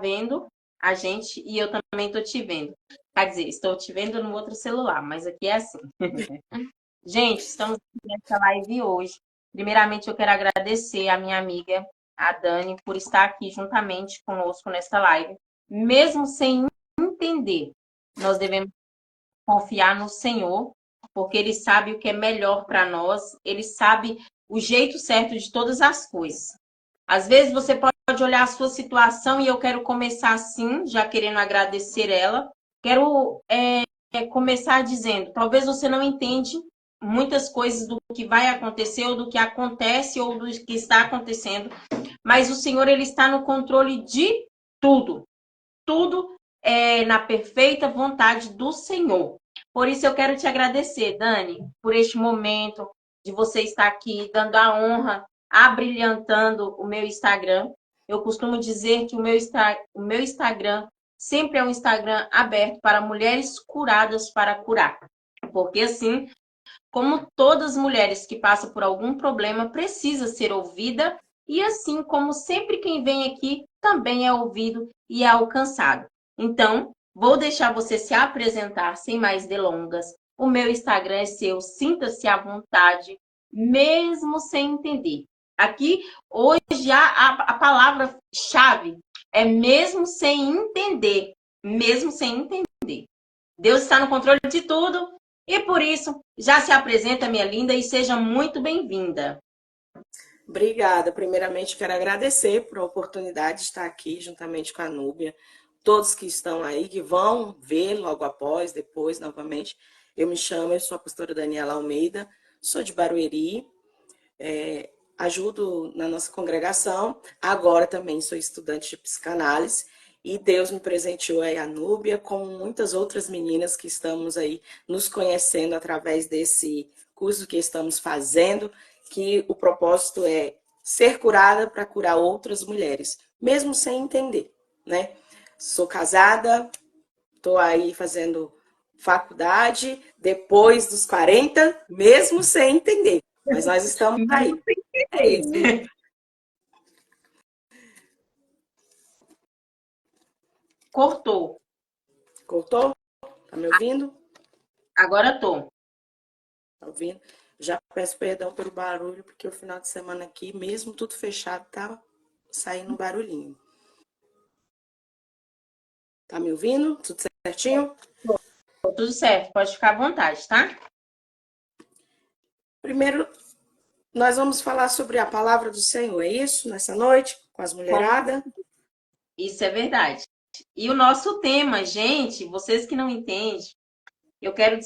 vendo a gente e eu também estou te vendo. Quer dizer, estou te vendo no outro celular, mas aqui é assim. Gente, estamos aqui nessa live hoje. Primeiramente, eu quero agradecer a minha amiga, a Dani, por estar aqui juntamente conosco nessa live. Mesmo sem entender, nós devemos confiar no Senhor, porque Ele sabe o que é melhor para nós, Ele sabe o jeito certo de todas as coisas. Às vezes você pode olhar a sua situação e eu quero começar assim, já querendo agradecer ela. Quero começar dizendo, talvez você não entende muitas coisas do que vai acontecer, ou do que acontece, ou do que está acontecendo, mas o Senhor, Ele está no controle de tudo. Tudo é na perfeita vontade do Senhor. Por isso eu quero te agradecer, Dani, por este momento de você estar aqui, dando a honra, abrilhantando o meu Instagram. Eu costumo dizer que o meu Instagram sempre é um Instagram aberto para mulheres curadas para curar. Porque assim, como todas as mulheres que passam por algum problema, precisa ser ouvida, e assim como sempre quem vem aqui também é ouvido e é alcançado. Então, vou deixar você se apresentar sem mais delongas. O meu Instagram é seu, sinta-se à vontade, mesmo sem entender. Aqui, hoje, a palavra-chave é mesmo sem entender. Mesmo sem entender. Deus está no controle de tudo e, por isso, já se apresenta, minha linda, e seja muito bem-vinda. Obrigada. Primeiramente, quero agradecer por a oportunidade de estar aqui juntamente com a Núbia. Todos que estão aí, que vão ver logo após, depois, novamente. Eu sou a pastora Daniela Almeida, sou de Barueri, ajudo na nossa congregação. Agora também sou estudante de psicanálise. E Deus me presenteou aí a Núbia, como muitas outras meninas que estamos aí nos conhecendo através desse curso que estamos fazendo, que o propósito é ser curada para curar outras mulheres, mesmo sem entender, né? Sou casada, estou aí fazendo faculdade, depois dos 40, mesmo sem entender. Mas nós estamos aí. É isso. Cortou. Cortou? Tá me ouvindo? Agora tô. Tá ouvindo? Já peço perdão pelo barulho, porque o final de semana aqui, mesmo tudo fechado, tá saindo um barulhinho. Tá me ouvindo? Tudo certinho? Tudo certo, pode ficar à vontade, tá? Primeiro, nós vamos falar sobre a palavra do Senhor, é isso? Nessa noite, com as mulheradas? Isso é verdade. E o nosso tema, gente, vocês que não entendem, eu quero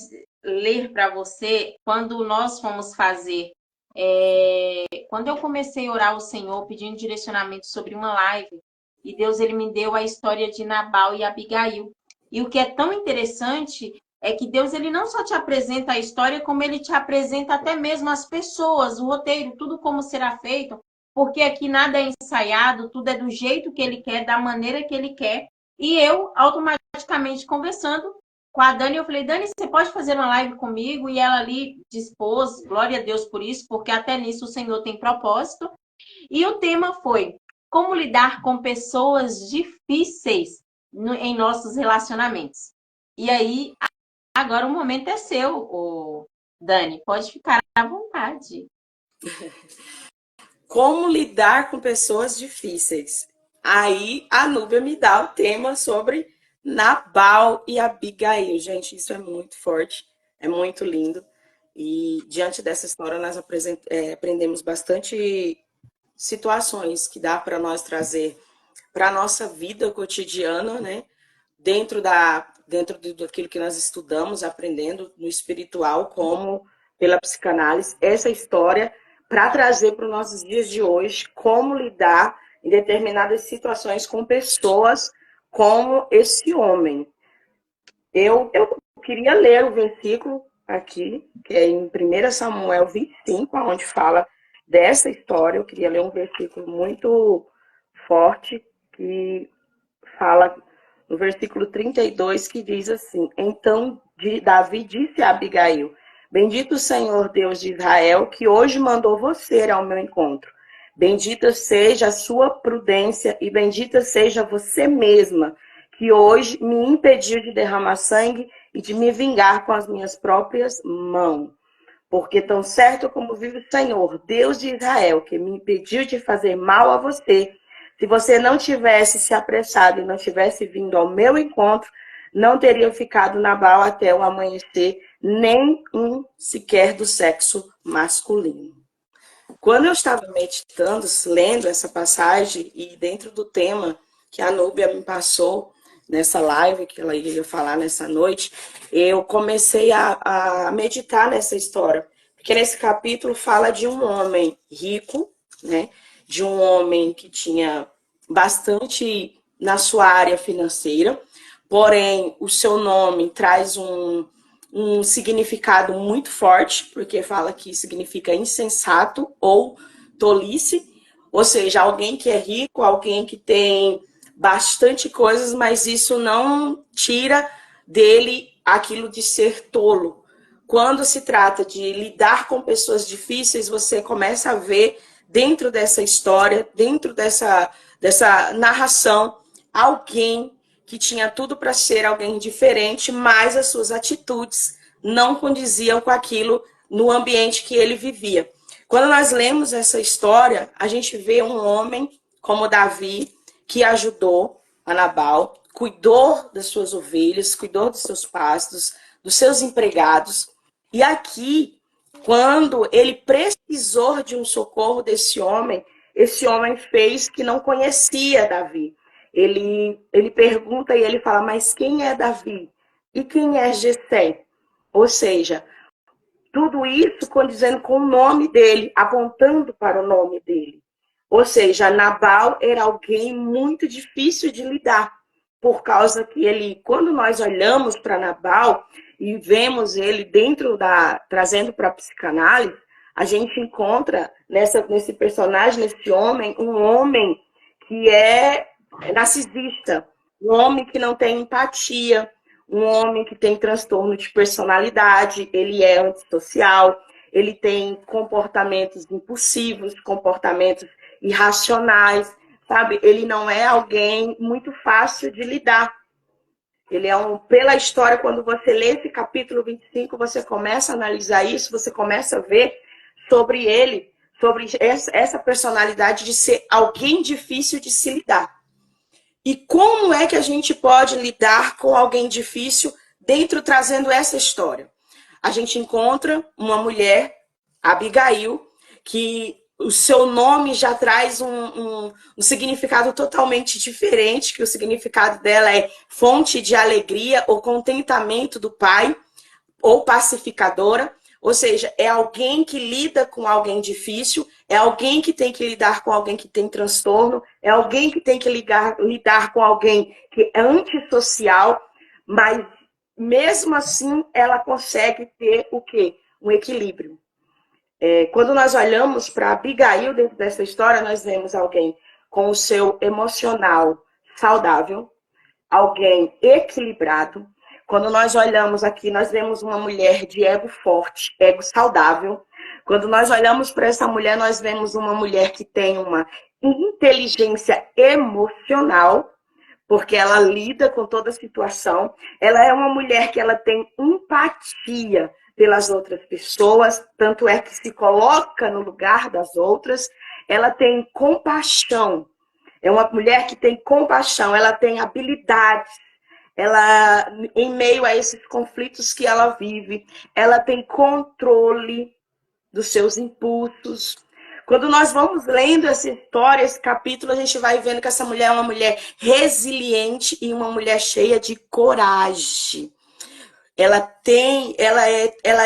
ler para você quando nós fomos fazer. Quando eu comecei a orar ao Senhor, pedindo direcionamento sobre uma live, e Deus ele me deu a história de Nabal e Abigail. E o que é tão interessante é que Deus ele não só te apresenta a história, como ele te apresenta até mesmo as pessoas, o roteiro, tudo como será feito, porque aqui nada é ensaiado, tudo é do jeito que ele quer, da maneira que ele quer. E eu, automaticamente conversando com a Dani, eu falei, Dani, você pode fazer uma live comigo? E ela ali dispôs, glória a Deus por isso, porque até nisso o Senhor tem propósito. E o tema foi como lidar com pessoas difíceis em nossos relacionamentos. E aí, agora o momento é seu, Dani, pode ficar à vontade. Como lidar com pessoas difíceis? Aí a Núbia me dá o tema sobre Nabal e Abigail. Gente, isso é muito forte, é muito lindo. E diante dessa história, nós aprendemos bastante situações que dá para nós trazer para a nossa vida cotidiana, né? Dentro daquilo que nós estudamos, aprendendo no espiritual, como pela psicanálise, essa história para trazer para os nossos dias de hoje como lidar em determinadas situações com pessoas como esse homem. Eu queria ler o versículo aqui, que é em 1 Samuel 25, onde fala dessa história. Eu queria ler um versículo muito forte, que fala no versículo 32, que diz assim: Então Davi disse a Abigail: Bendito o Senhor Deus de Israel, que hoje mandou você ao meu encontro. Bendita seja a sua prudência e bendita seja você mesma, que hoje me impediu de derramar sangue e de me vingar com as minhas próprias mãos. Porque tão certo como vive o Senhor, Deus de Israel, que me impediu de fazer mal a você, se você não tivesse se apressado e não tivesse vindo ao meu encontro, não teria ficado Nabal até o amanhecer, nem um sequer do sexo masculino. Quando eu estava meditando, lendo essa passagem, e dentro do tema que a Núbia me passou nessa live, que ela ia falar nessa noite, eu comecei a meditar nessa história. Porque nesse capítulo fala de um homem rico, né? De um homem que tinha bastante na sua área financeira, porém o seu nome traz um significado muito forte, porque fala que significa insensato ou tolice, ou seja, alguém que é rico, alguém que tem bastante coisas, mas isso não tira dele aquilo de ser tolo. Quando se trata de lidar com pessoas difíceis, você começa a ver dentro dessa história, dentro dessa narração, alguém que tinha tudo para ser alguém diferente, mas as suas atitudes não condiziam com aquilo no ambiente que ele vivia. Quando nós lemos essa história, a gente vê um homem como Davi, que ajudou a Nabal, cuidou das suas ovelhas, cuidou dos seus pastos, dos seus empregados. E aqui, quando ele precisou de um socorro desse homem, esse homem fez que não conhecia Davi. Ele pergunta e ele fala, mas quem é Davi? E quem é Jessé? Ou seja, tudo isso condizendo com o nome dele, apontando para o nome dele. Ou seja, Nabal era alguém muito difícil de lidar, por causa que ele, quando nós olhamos para Nabal e vemos ele trazendo para a psicanálise, a gente encontra nesse personagem, nesse homem, um homem que é narcisista, um homem que não tem empatia, um homem que tem transtorno de personalidade, ele é antissocial, ele tem comportamentos impulsivos, comportamentos irracionais, sabe? Ele não é alguém muito fácil de lidar. Ele é pela história, quando você lê esse capítulo 25, você começa a analisar isso, você começa a ver sobre ele, sobre essa personalidade de ser alguém difícil de se lidar. E como é que a gente pode lidar com alguém difícil trazendo essa história? A gente encontra uma mulher, Abigail, que o seu nome já traz um significado totalmente diferente, que o significado dela é fonte de alegria ou contentamento do Pai, ou pacificadora. Ou seja, é alguém que lida com alguém difícil, é alguém que tem que lidar com alguém que tem transtorno, é alguém que tem que lidar com alguém que é antissocial, mas mesmo assim ela consegue ter o quê? Um equilíbrio. Quando nós olhamos para Abigail dentro dessa história, nós vemos alguém com o seu emocional saudável, alguém equilibrado. Quando nós olhamos aqui, nós vemos uma mulher de ego forte, ego saudável. Quando nós olhamos para essa mulher, nós vemos uma mulher que tem uma inteligência emocional, porque ela lida com toda a situação. Ela é uma mulher que ela tem empatia pelas outras pessoas, tanto é que se coloca no lugar das outras. Ela tem compaixão. É uma mulher que tem compaixão, ela tem habilidades. Ela, em meio a esses conflitos que ela vive, ela tem controle dos seus impulsos. Quando nós vamos lendo essa história, esse capítulo, a gente vai vendo que essa mulher é uma mulher resiliente e uma mulher cheia de coragem. Ela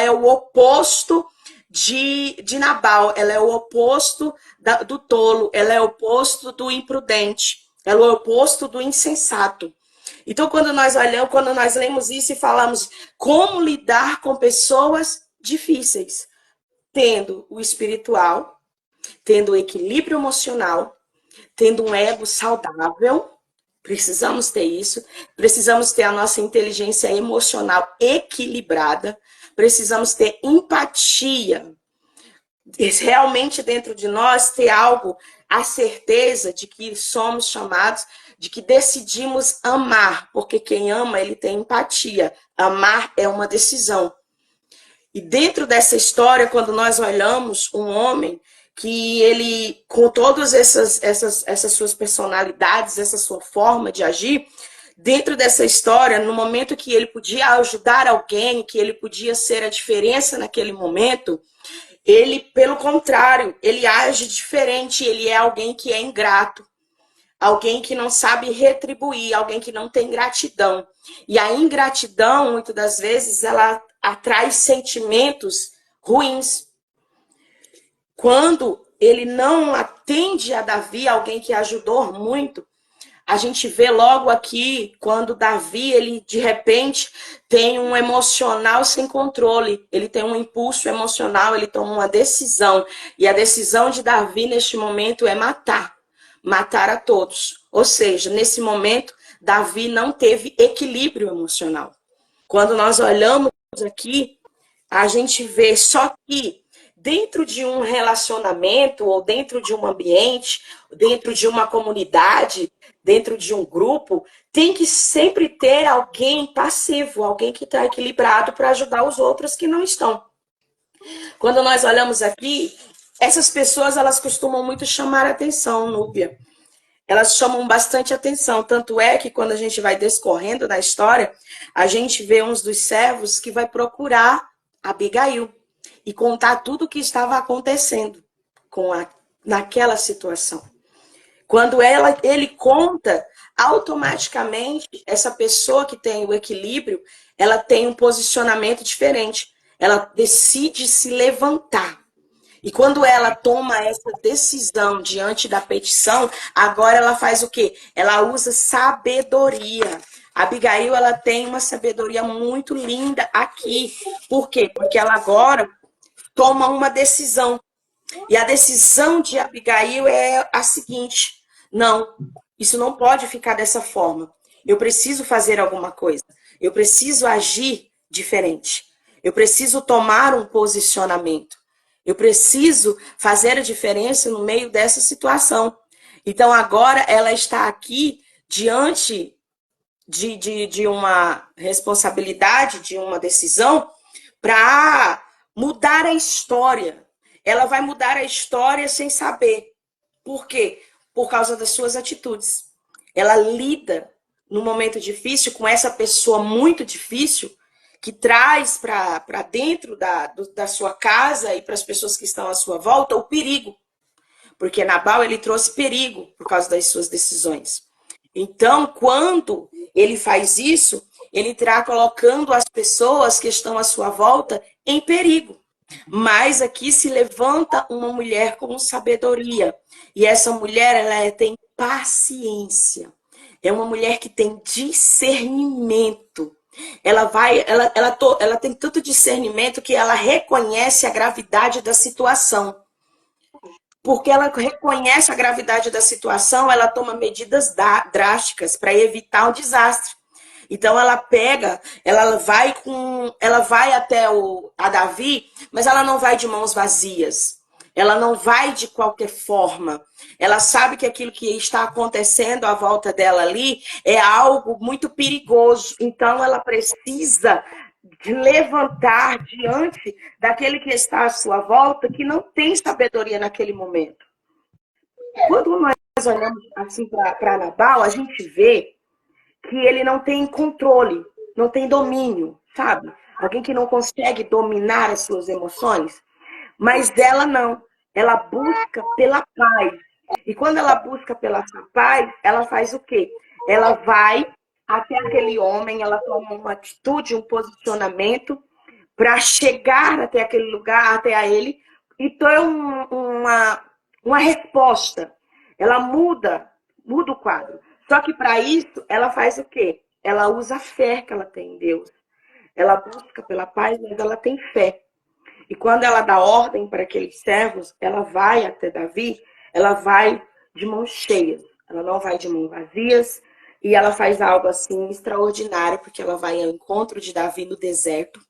é o oposto de Nabal, ela é o oposto do tolo, ela é o oposto do imprudente, ela é o oposto do insensato. Então, quando nós lemos isso e falamos como lidar com pessoas difíceis, tendo o espiritual, tendo o equilíbrio emocional, tendo um ego saudável, precisamos ter isso, precisamos ter a nossa inteligência emocional equilibrada, precisamos ter empatia. realmente dentro de nós ter algo, a certeza de que somos chamados, de que decidimos amar, porque quem ama, ele tem empatia. Amar é uma decisão. E dentro dessa história, quando nós olhamos um homem que ele, com todas essas suas personalidades, essa sua forma de agir, dentro dessa história, no momento que ele podia ajudar alguém, que ele podia ser a diferença naquele momento, ele, pelo contrário, ele age diferente, ele é alguém que é ingrato, alguém que não sabe retribuir, alguém que não tem gratidão. E a ingratidão, muitas das vezes, ela atrai sentimentos ruins. Quando ele não atende a Davi, alguém que ajudou muito, a gente vê logo aqui, quando Davi, ele de repente tem um emocional sem controle, ele tem um impulso emocional, ele toma uma decisão. E a decisão de Davi neste momento é matar a todos. Ou seja, nesse momento, Davi não teve equilíbrio emocional. Quando nós olhamos aqui, a gente vê só que dentro de um relacionamento, ou dentro de um ambiente, dentro de uma comunidade, dentro de um grupo, tem que sempre ter alguém passivo, alguém que está equilibrado para ajudar os outros que não estão. Quando nós olhamos aqui, essas pessoas, elas costumam muito chamar a atenção, Núbia. Elas chamam bastante atenção, tanto é que quando a gente vai descorrendo na história, a gente vê uns dos servos que vai procurar Abigail e contar tudo o que estava acontecendo naquela situação. Quando ele conta, automaticamente, essa pessoa que tem o equilíbrio, ela tem um posicionamento diferente. Ela decide se levantar. E quando ela toma essa decisão diante da petição, agora ela faz o quê? Ela usa sabedoria. A Abigail, ela tem uma sabedoria muito linda aqui. Por quê? Porque ela agora toma uma decisão. E a decisão de Abigail é a seguinte: não, isso não pode ficar dessa forma. Eu preciso fazer alguma coisa. Eu preciso agir diferente. Eu preciso tomar um posicionamento. Eu preciso fazer a diferença no meio dessa situação. Então, agora ela está aqui diante de uma responsabilidade, de uma decisão, para mudar a história. Ela vai mudar a história sem saber. Por quê? Por causa das suas atitudes. Ela lida num momento difícil com essa pessoa muito difícil, que traz para dentro da sua casa e para as pessoas que estão à sua volta o perigo. Porque Nabal, ele trouxe perigo por causa das suas decisões. Então, quando ele faz isso, ele está colocando as pessoas que estão à sua volta em perigo. Mas aqui se levanta uma mulher com sabedoria. E essa mulher, ela tem paciência. É uma mulher que tem discernimento. Ela tem tanto discernimento que ela reconhece a gravidade da situação. Porque ela reconhece a gravidade da situação, ela toma medidas drásticas para evitar o desastre. Então ela vai até a Davi, mas ela não vai de mãos vazias. Ela não vai de qualquer forma. Ela sabe que aquilo que está acontecendo à volta dela ali é algo muito perigoso. Então ela precisa de levantar diante daquele que está à sua volta, que não tem sabedoria naquele momento. Quando nós olhamos assim para Nabal, a gente vê que ele não tem controle, não tem domínio, sabe? Alguém que não consegue dominar as suas emoções. Mas dela não. Ela busca pela paz. E quando ela busca pela paz, ela faz o quê? Ela vai até aquele homem, ela toma uma atitude, um posicionamento para chegar até aquele lugar, até a ele, e ter uma resposta. Ela muda o quadro. Só que para isso, ela faz o quê? Ela usa a fé que ela tem em Deus. Ela busca pela paz, mas ela tem fé. E quando ela dá ordem para aqueles servos, ela vai até Davi, ela vai de mãos cheias. Ela não vai de mãos vazias. E ela faz algo assim extraordinário, porque ela vai ao encontro de Davi no deserto.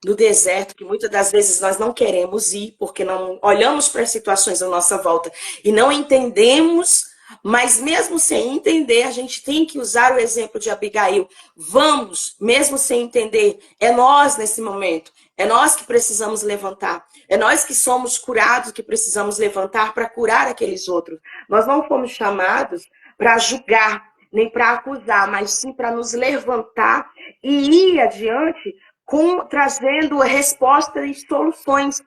no deserto, que muitas das vezes nós não queremos ir, porque não olhamos para as situações à nossa volta e não entendemos, mas mesmo sem entender, a gente tem que usar o exemplo de Abigail. Vamos, mesmo sem entender, é nós nesse momento, é nós que precisamos levantar, é nós que somos curados, que precisamos levantar para curar aqueles outros. Nós não fomos chamados para julgar, nem para acusar, mas sim para nos levantar e ir adiante trazendo respostas e soluções.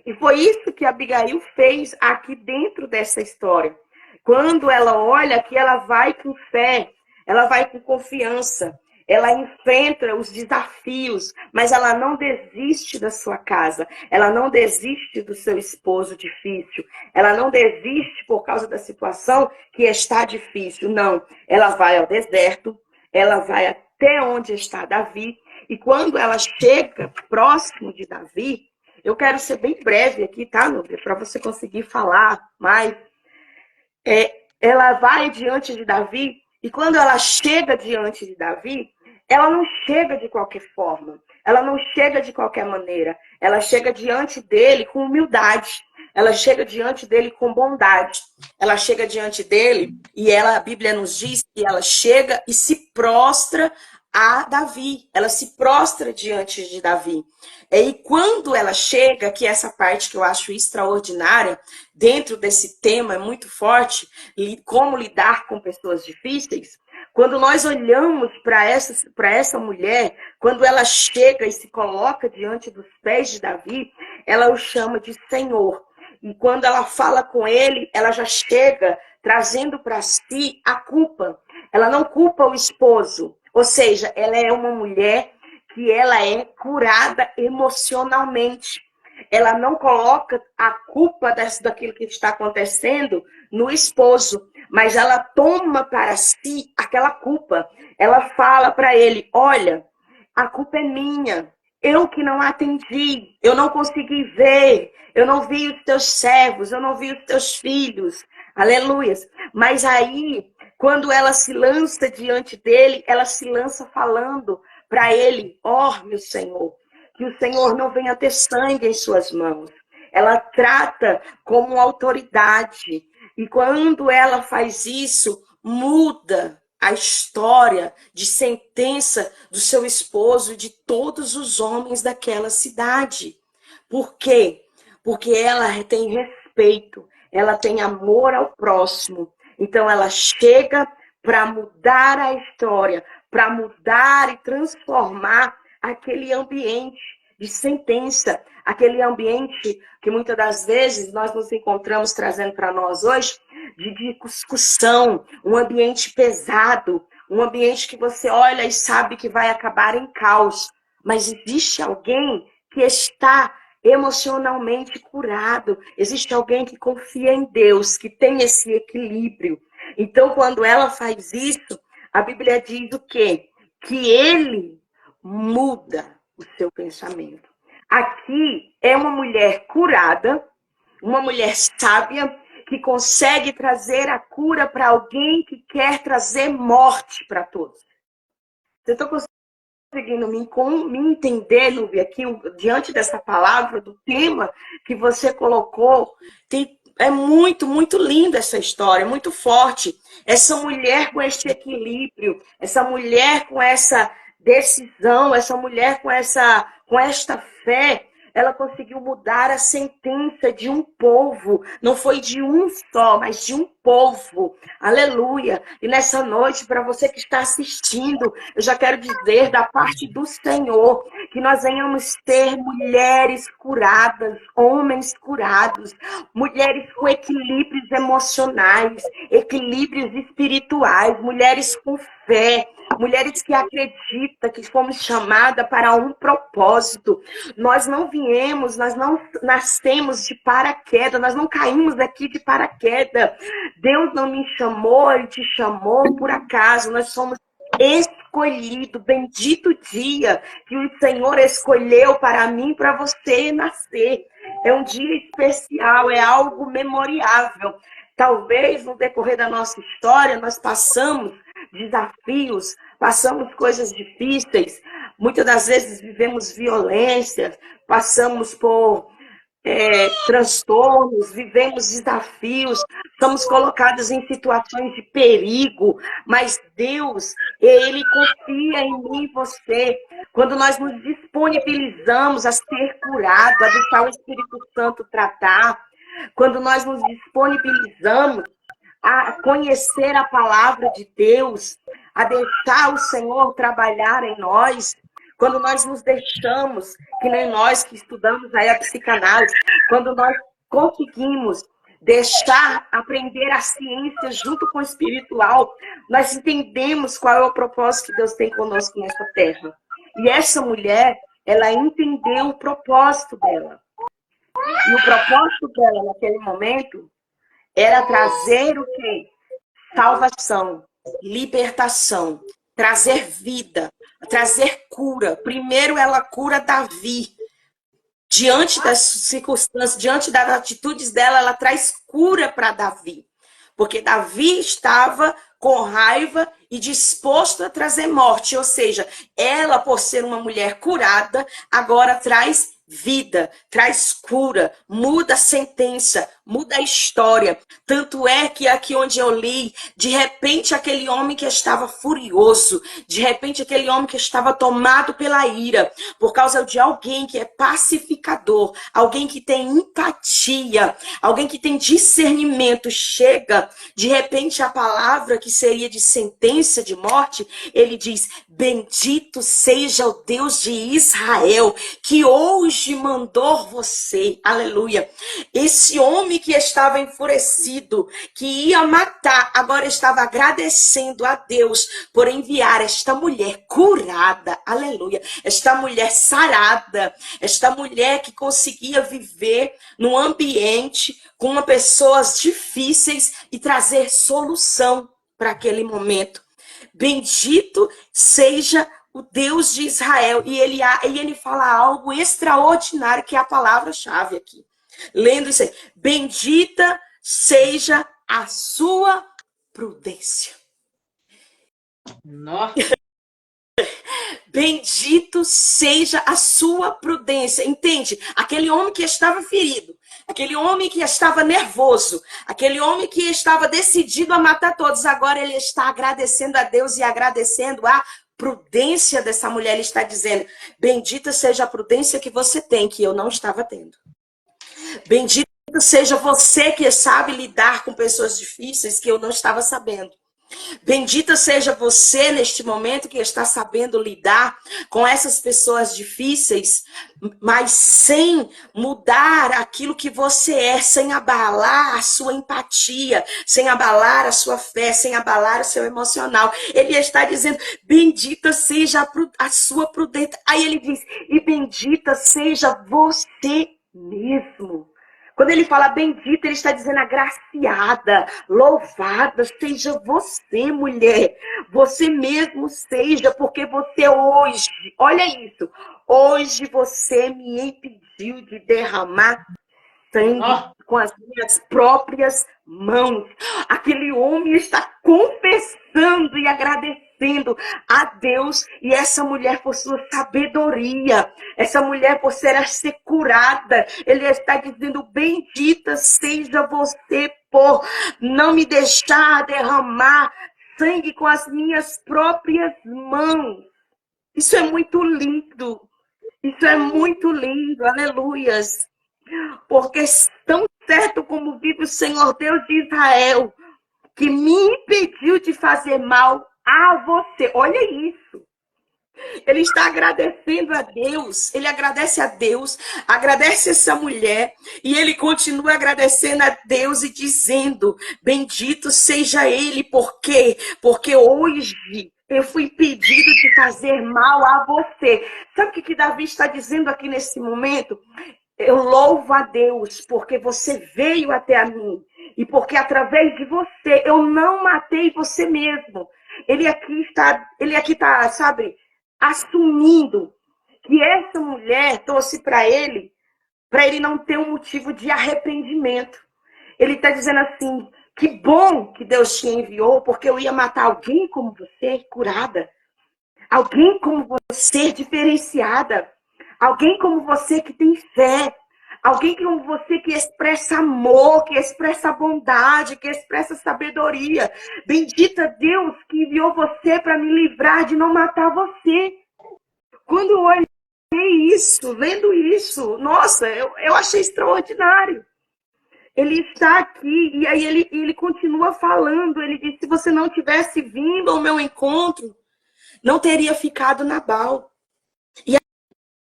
E foi isso que a Abigail fez aqui dentro dessa história. Quando ela olha que ela vai com fé, ela vai com confiança, ela enfrenta os desafios, mas ela não desiste da sua casa, ela não desiste do seu esposo difícil, ela não desiste por causa da situação que está difícil, não. Ela vai ao deserto, ela vai até onde está Davi, e quando ela chega próximo de Davi, eu quero ser bem breve aqui, tá, Núbia? Para você conseguir falar mais. Ela vai diante de Davi, e quando ela chega diante de Davi, ela não chega de qualquer forma, ela não chega de qualquer maneira, ela chega diante dele com humildade, ela chega diante dele com bondade, ela chega diante dele, e a Bíblia nos diz que ela chega e se prostra a Davi, ela se prostra diante de Davi. E quando ela chega, que é essa parte que eu acho extraordinária, dentro desse tema é muito forte, como lidar com pessoas difíceis, quando nós olhamos para essa mulher, quando ela chega e se coloca diante dos pés de Davi, ela o chama de Senhor. E quando ela fala com ele, ela já chega trazendo para si a culpa. Ela não culpa o esposo, ou seja, ela é uma mulher que ela é curada emocionalmente. Ela não coloca a culpa daquilo que está acontecendo no esposo, mas ela toma para si aquela culpa. Ela fala para ele, olha, a culpa é minha, eu que não atendi, eu não consegui ver, eu não vi os teus servos, eu não vi os teus filhos, aleluias. Mas aí, quando ela se lança diante dele, ela se lança falando para ele, meu Senhor, que o Senhor não venha ter sangue em suas mãos. Ela trata como autoridade. E quando ela faz isso, muda a história de sentença do seu esposo e de todos os homens daquela cidade. Por quê? Porque ela tem respeito, ela tem amor ao próximo. Então ela chega para mudar a história, para mudar e transformar aquele ambiente de sentença, aquele ambiente que muitas das vezes nós nos encontramos trazendo para nós hoje, de discussão, um ambiente pesado, um ambiente que você olha e sabe que vai acabar em caos. Mas existe alguém que está emocionalmente curado, existe alguém que confia em Deus, que tem esse equilíbrio. Então, quando ela faz isso, a Bíblia diz o quê? Que ele muda o seu pensamento. Aqui é uma mulher curada, uma mulher sábia, que consegue trazer a cura para alguém que quer trazer morte para todos. Você está conseguindo me entender, Núbia, aqui diante dessa palavra, do tema que você colocou? É muito, muito linda essa história, muito forte. Essa mulher com esse equilíbrio, essa mulher com essa decisão, essa mulher com esta fé, ela conseguiu mudar a sentença de um povo. Não foi de um só, mas de um povo. Aleluia. E nessa noite, para você que está assistindo, eu já quero dizer da parte do Senhor que nós venhamos ter mulheres curadas, homens curados, mulheres com equilíbrios emocionais, equilíbrios espirituais, mulheres com fé, mulheres que acreditam que fomos chamadas para um propósito. Nós não viemos, nós não nascemos de paraquedas, nós não caímos aqui de paraquedas. Deus não me chamou, Ele te chamou por acaso. Nós somos escolhidos, bendito dia que o Senhor escolheu para mim e para você nascer. É um dia especial, é algo memoriável. Talvez no decorrer da nossa história nós passamos desafios, passamos coisas difíceis, Muitas das vezes vivemos violência, passamos por transtornos, vivemos desafios, somos colocados em situações de perigo, mas Deus, Ele confia em mim e você. Quando nós nos disponibilizamos a ser curado, a deixar o Espírito Santo tratar, quando nós nos disponibilizamos a conhecer a palavra de Deus, a deixar o Senhor trabalhar em nós, quando nós nos deixamos, que nem nós que estudamos aí a psicanálise, quando nós conseguimos deixar aprender a ciência junto com o espiritual, nós entendemos qual é o propósito que Deus tem conosco nessa terra. E essa mulher, ela entendeu o propósito dela. E o propósito dela naquele momento era trazer o quê? Salvação, libertação, trazer vida, trazer cura. Primeiro ela cura Davi. Diante das circunstâncias, diante das atitudes dela, ela traz cura para Davi. Porque Davi estava com raiva e disposto a trazer morte. Ou seja, ela, por ser uma mulher curada, agora traz vida, traz cura, muda a sentença, muda a história. Tanto é que aqui onde eu li, de repente aquele homem que estava furioso, de repente aquele homem que estava tomado pela ira, por causa de alguém que é pacificador, alguém que tem empatia, alguém que tem discernimento, chega, de repente a palavra que seria de sentença de morte, ele diz: bendito seja o Deus de Israel, que hoje mandou você. Aleluia. Esse homem que estava enfurecido, que ia matar, agora estava agradecendo a Deus por enviar esta mulher curada. Aleluia. Esta mulher sarada, esta mulher que conseguia viver num ambiente com pessoas difíceis e trazer solução para aquele momento. Bendito seja o Deus de Israel. E ele fala algo extraordinário, que é a palavra-chave aqui. Lendo isso aí. Bendita seja a sua prudência. Nossa. Bendito seja a sua prudência. Entende? Aquele homem que estava ferido, aquele homem que estava nervoso, aquele homem que estava decidido a matar todos, agora ele está agradecendo a Deus e agradecendo a prudência dessa mulher. Ele está dizendo: bendita seja a prudência que você tem, que eu não estava tendo. Bendito seja você que sabe lidar com pessoas difíceis, que eu não estava sabendo. Bendita seja você neste momento que está sabendo lidar com essas pessoas difíceis, mas sem mudar aquilo que você é, sem abalar a sua empatia, sem abalar a sua fé, sem abalar o seu emocional. Ele está dizendo: bendita seja a sua prudência. Aí ele diz: e bendita seja você mesmo. Quando ele fala bendita, ele está dizendo agraciada, louvada seja você, mulher. Você mesmo seja, porque você hoje, olha isso, hoje você me impediu de derramar sangue com as minhas próprias mãos. Aquele homem está confessando e agradecendo a Deus, e essa mulher por sua sabedoria, essa mulher por ser curada, ele está dizendo: bendita seja você por não me deixar derramar sangue com as minhas próprias mãos. Isso é muito lindo. Isso é muito lindo. Aleluias. Porque tão certo como vive o Senhor Deus de Israel, que me impediu de fazer mal a você. Olha isso. Ele está agradecendo a Deus. Ele agradece a Deus, agradece essa mulher, e ele continua agradecendo a Deus e dizendo: bendito seja ele. Por quê? Porque hoje eu fui impedido de fazer mal a você. Sabe o que Davi está dizendo aqui nesse momento? Eu louvo a Deus porque você veio até a mim, e porque através de você eu não matei você mesmo. Ele aqui está, sabe, assumindo que essa mulher trouxe para ele não ter um motivo de arrependimento. Ele está dizendo assim: que bom que Deus te enviou, porque eu ia matar alguém como você, curada. Alguém como você diferenciada. Alguém como você que tem fé. Alguém como você que expressa amor, que expressa bondade, que expressa sabedoria. Bendita Deus que enviou você para me livrar de não matar você. Quando eu olhei isso, lendo isso, nossa, eu achei extraordinário. Ele está aqui, e aí ele continua falando. Ele disse: se você não tivesse vindo ao meu encontro, não teria ficado Nabal. E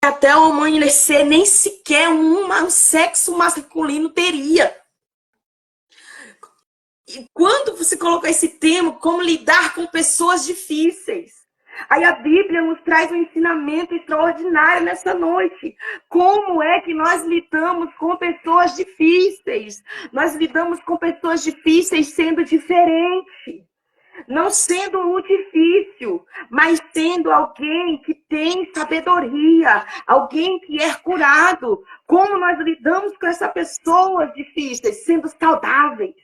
até ao amanhecer, nem sequer um sexo masculino teria. E quando você colocou esse tema, como lidar com pessoas difíceis? Aí a Bíblia nos traz um ensinamento extraordinário nessa noite. Como é que nós lidamos com pessoas difíceis? Nós lidamos com pessoas difíceis sendo diferente. Não sendo o difícil, mas sendo alguém que tem sabedoria, alguém que é curado. Como nós lidamos com essas pessoas difíceis, sendo saudáveis?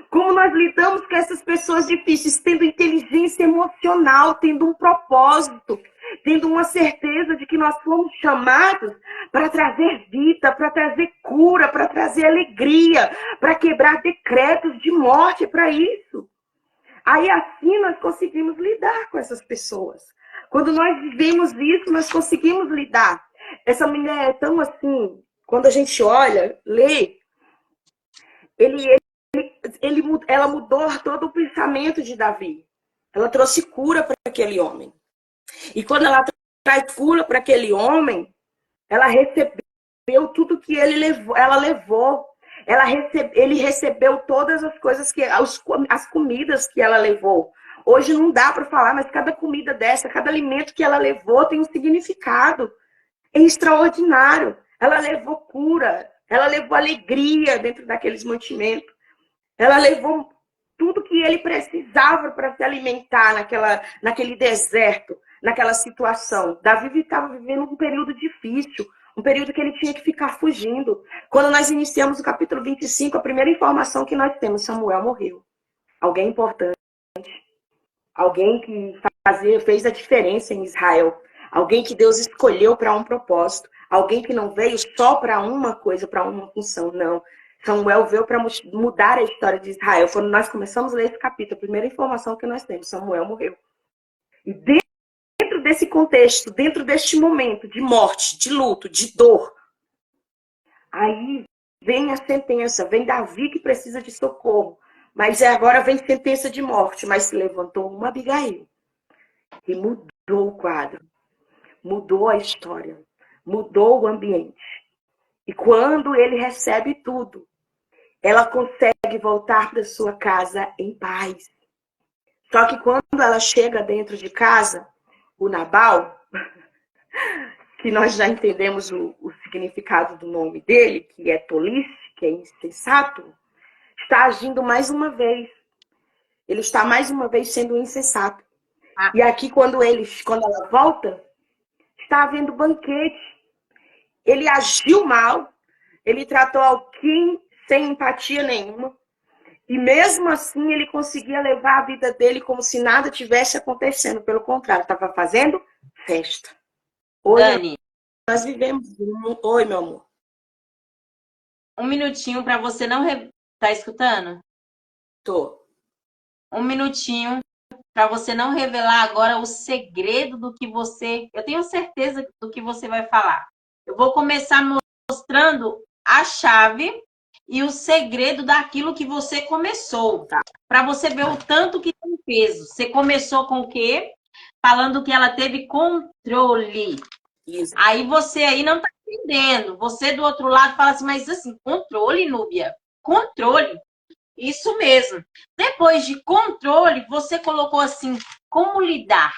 Como nós lidamos com essas pessoas difíceis, tendo inteligência emocional, tendo um propósito, tendo uma certeza de que nós fomos chamados para trazer vida, para trazer cura, para trazer alegria, para quebrar decretos de morte para isso. Aí assim nós conseguimos lidar com essas pessoas. Quando nós vivemos isso, nós conseguimos lidar. Essa mulher é tão assim, quando a gente olha, lê, ela mudou todo o pensamento de Davi. Ela trouxe cura para aquele homem. E quando ela traz cura para aquele homem, ela recebeu tudo que ela levou. Ele recebeu todas as coisas, as comidas que ela levou. Hoje não dá para falar, mas cada comida dessa, cada alimento que ela levou tem um significado. É extraordinário. Ela levou cura, ela levou alegria dentro daqueles mantimentos. Ela levou tudo que ele precisava para se alimentar naquele deserto, naquela situação. Davi estava vivendo um período difícil, um período que ele tinha que ficar fugindo. Quando nós iniciamos o capítulo 25, a primeira informação que nós temos: Samuel morreu. Alguém importante. Alguém que fez a diferença em Israel. Alguém que Deus escolheu para um propósito. Alguém que não veio só para uma coisa, para uma função. Não. Samuel veio para mudar a história de Israel. Quando nós começamos a ler esse capítulo, a primeira informação que nós temos: Samuel morreu. E dentro desse contexto, dentro deste momento de morte, de luto, de dor, aí vem a sentença, vem Davi que precisa de socorro, mas agora vem sentença de morte, mas se levantou uma Abigail e mudou o quadro, mudou a história, mudou o ambiente. E quando ele recebe tudo, ela consegue voltar para sua casa em paz. Só que quando ela chega dentro de casa, o Nabal, que nós já entendemos o significado do nome dele, que é tolice, que é insensato, está agindo mais uma vez. Ele está mais uma vez sendo insensato. E aqui, quando ela volta, está havendo banquete. Ele agiu mal, ele tratou alguém sem empatia nenhuma. E mesmo assim, ele conseguia levar a vida dele como se nada tivesse acontecendo. Pelo contrário, estava fazendo festa. Oi, Dani, nós vivemos. Oi, meu amor. um minutinho para você não... Tá escutando? Tô. Um minutinho para você não revelar agora o segredo do que você... Eu tenho certeza do que você vai falar. Eu vou começar mostrando a chave e o segredo daquilo que você começou, tá? Para você ver o tanto que tem peso. Você começou com o quê? Falando que ela teve controle. Isso. Aí você aí não tá entendendo. Você do outro lado fala assim, mas assim, controle, Núbia? Controle. Isso mesmo. Depois de controle, você colocou assim, como lidar?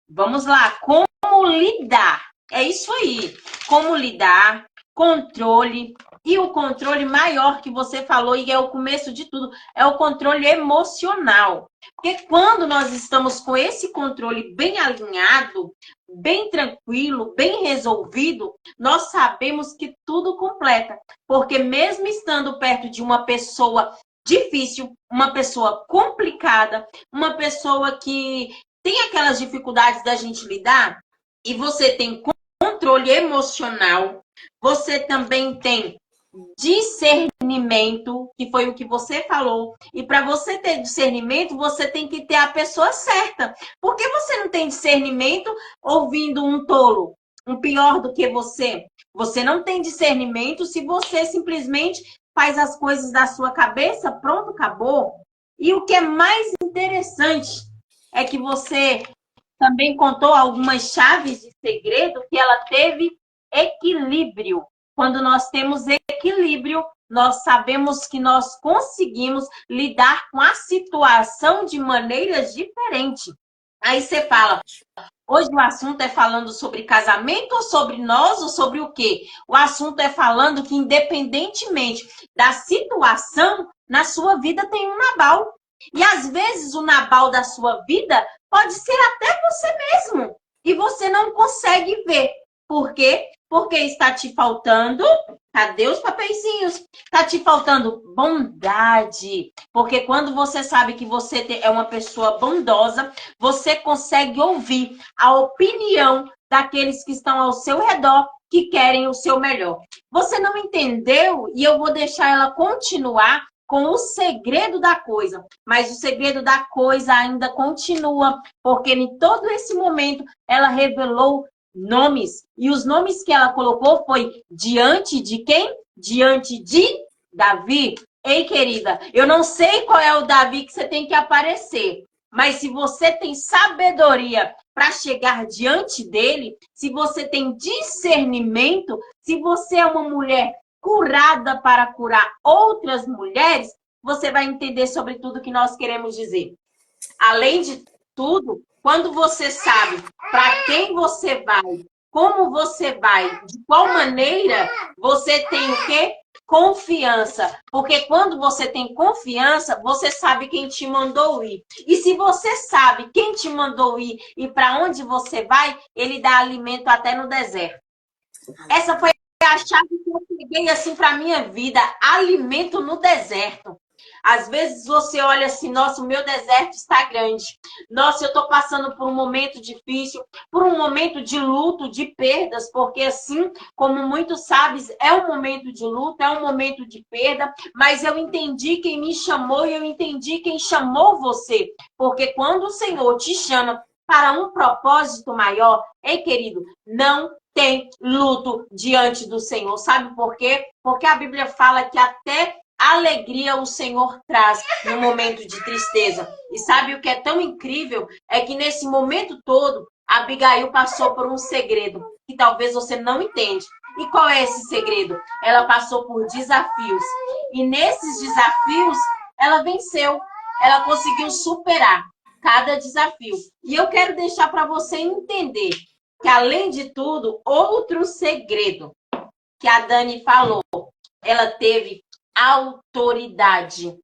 Vamos lá, como lidar? É isso aí. Como lidar, controle. E o controle maior que você falou, e é o começo de tudo, é o controle emocional. Porque quando nós estamos com esse controle bem alinhado, bem tranquilo, bem resolvido, nós sabemos que tudo completa. Porque mesmo estando perto de uma pessoa difícil, uma pessoa complicada, uma pessoa que tem aquelas dificuldades da gente lidar e você tem controle emocional, você também tem discernimento, que foi o que você falou. E para você ter discernimento, você tem que ter a pessoa certa. Por que você não tem discernimento ouvindo um tolo, um pior do que você? Você não tem discernimento se você simplesmente faz as coisas da sua cabeça, pronto, acabou. E o que é mais interessante é que você também contou algumas chaves de segredo que ela teve equilíbrio. Quando nós temos equilíbrio, nós sabemos que nós conseguimos lidar com a situação de maneiras diferentes. Aí você fala, hoje o assunto é falando sobre casamento ou sobre nós ou sobre o quê? O assunto é falando que independentemente da situação, na sua vida tem um Nabal. E às vezes o Nabal da sua vida pode ser até você mesmo. E você não consegue ver. Por quê? Porque está te faltando, cadê os papeizinhos? Está te faltando bondade. Porque quando você sabe que você é uma pessoa bondosa, você consegue ouvir a opinião daqueles que estão ao seu redor, que querem o seu melhor. Você não entendeu e eu vou deixar ela continuar com o segredo da coisa. Mas o segredo da coisa ainda continua, porque em todo esse momento ela revelou nomes. E os nomes que ela colocou foi diante de quem? Diante de Davi. Ei, querida, eu não sei qual é o Davi que você tem que aparecer, mas se você tem sabedoria para chegar diante dele, se você tem discernimento, se você é uma mulher curada para curar outras mulheres, você vai entender sobre tudo que nós queremos dizer. Além de tudo, quando você sabe para quem você vai, como você vai, de qual maneira, você tem o quê? Confiança. Porque quando você tem confiança, você sabe quem te mandou ir. E se você sabe quem te mandou ir e para onde você vai, ele dá alimento até no deserto. Essa foi a chave que eu peguei assim para minha vida, alimento no deserto. Às vezes você olha assim, nossa, o meu deserto está grande. Nossa, eu estou passando por um momento difícil, por um momento de luto, de perdas, porque assim, como muitos sabem, é um momento de luto, é um momento de perda, mas eu entendi quem me chamou e eu entendi quem chamou você. Porque quando o Senhor te chama para um propósito maior, ei, querido, não tem luto diante do Senhor. Sabe por quê? Porque a Bíblia fala que até alegria o Senhor traz no momento de tristeza. E sabe o que é tão incrível? É que nesse momento todo, Abigail passou por um segredo que talvez você não entende. E qual é esse segredo? Ela passou por desafios. E nesses desafios, ela venceu. Ela conseguiu superar cada desafio. E eu quero deixar para você entender que, além de tudo, outro segredo que a Dani falou, ela teve autoridade.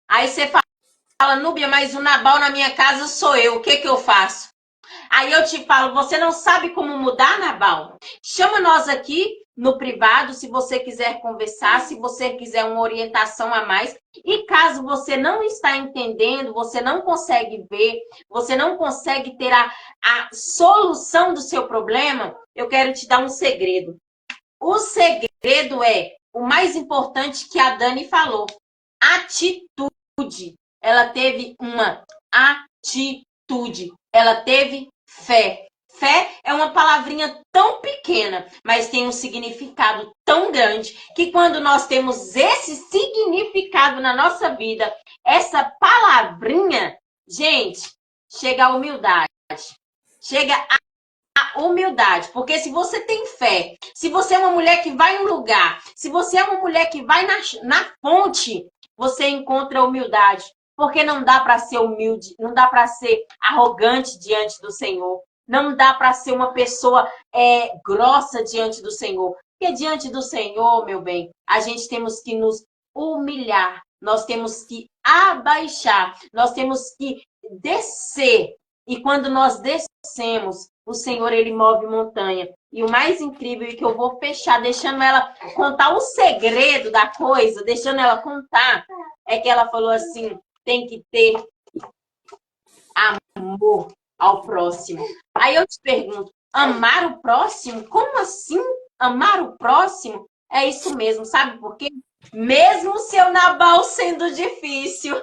Aí você fala, Núbia, mas o Nabal na minha casa sou eu, o que que eu faço? Aí eu te falo, você não sabe como mudar, Nabal? Chama nós aqui no privado, se você quiser conversar, se você quiser uma orientação a mais. E caso você não está entendendo, você não consegue ver, você não consegue ter a solução do seu problema, eu quero te dar um segredo. O segredo é o mais importante que a Dani falou. Atitude. Ela teve uma atitude. Ela teve fé. Fé é uma palavrinha tão pequena, mas tem um significado tão grande que quando nós temos esse significado na nossa vida, essa palavrinha, gente, chega a humildade. Chega a humildade, porque se você tem fé, se você é uma mulher que vai em um lugar, se você é uma mulher que vai na fonte, você encontra humildade, porque não dá para ser humilde, não dá para ser arrogante diante do Senhor, não dá para ser uma pessoa grossa diante do Senhor, porque diante do Senhor, meu bem, a gente temos que nos humilhar, nós temos que abaixar, nós temos que descer, e quando nós descemos, o Senhor, ele move montanha. E o mais incrível, e que eu vou fechar, deixando ela contar o segredo da coisa, deixando ela contar, é que ela falou assim, tem que ter amor. ao próximo. Aí eu te pergunto, amar o próximo? Como assim amar o próximo? É isso mesmo, sabe por quê? Mesmo seu Nabal sendo difícil,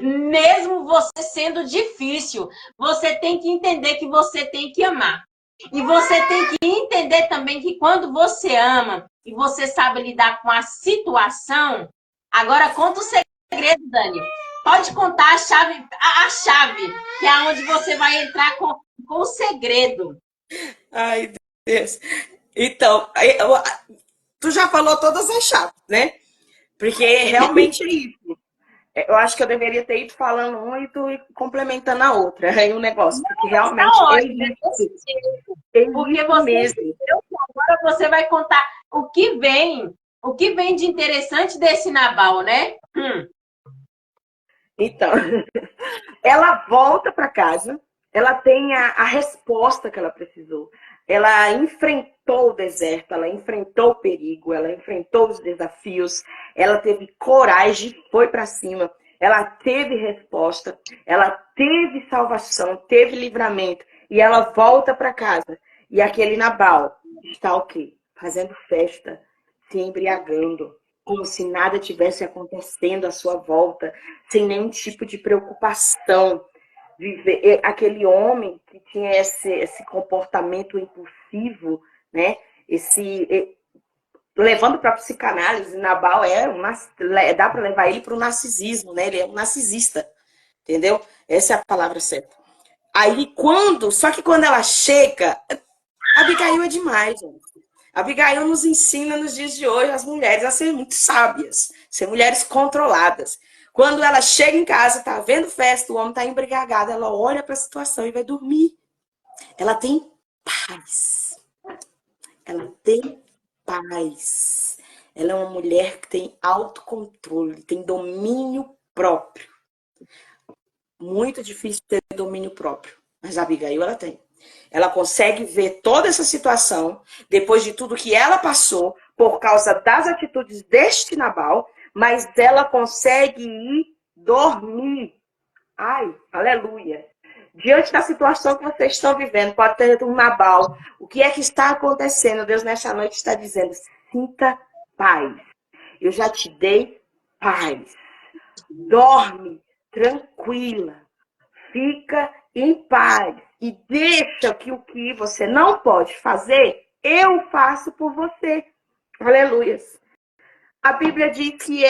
mesmo você sendo difícil, você tem que entender que você tem que amar. E você tem que entender também que quando você ama e você sabe lidar com a situação, agora conta o segredo, Dani. Pode contar a chave, que é onde você vai entrar com o segredo. Ai, Deus. Então, tu já falou todas as chaves, né? Porque realmente é isso. Eu acho que eu deveria ter ido falando uma e tu ir complementando a outra. Aí o negócio, porque Está realmente ótimo, é porque isso você mesmo. entendeu que agora você vai contar o que vem de interessante desse Nabal, né? Então, ela volta para casa, ela tem a resposta que ela precisou. Ela enfrentou o deserto, ela enfrentou o perigo, ela enfrentou os desafios, ela teve coragem, foi para cima, ela teve resposta, ela teve salvação, teve livramento e ela volta para casa. E aquele Nabal está o quê? Fazendo festa, se embriagando, como se nada tivesse acontecendo à sua volta, sem nenhum tipo de preocupação. Viver, aquele homem que tinha esse comportamento impulsivo, né? Levando para a psicanálise, Nabal dá para levar ele para o narcisismo, né? Ele é um narcisista, entendeu? Essa é a palavra certa. Aí só que quando ela chega, Abigail é demais, gente. Abigail nos ensina nos dias de hoje as mulheres a serem muito sábias, ser mulheres controladas. Quando ela chega em casa, tá vendo festa, o homem tá embriagado, ela olha para a situação e vai dormir. Ela tem paz. Ela tem paz. Ela é uma mulher que tem autocontrole, tem domínio próprio. Muito difícil ter domínio próprio, mas a Abigail ela tem. Ela consegue ver toda essa situação, depois de tudo que ela passou, por causa das atitudes deste Nabal, mas ela consegue ir dormir. Ai, aleluia. Diante da situação que vocês estão vivendo, pode ter um Nabal. O que é que está acontecendo? Deus, nesta noite, está dizendo: sinta paz. Eu já te dei paz. Dorme tranquila. Fica em paz e deixa que o que você não pode fazer, eu faço por você. Aleluias. A Bíblia diz que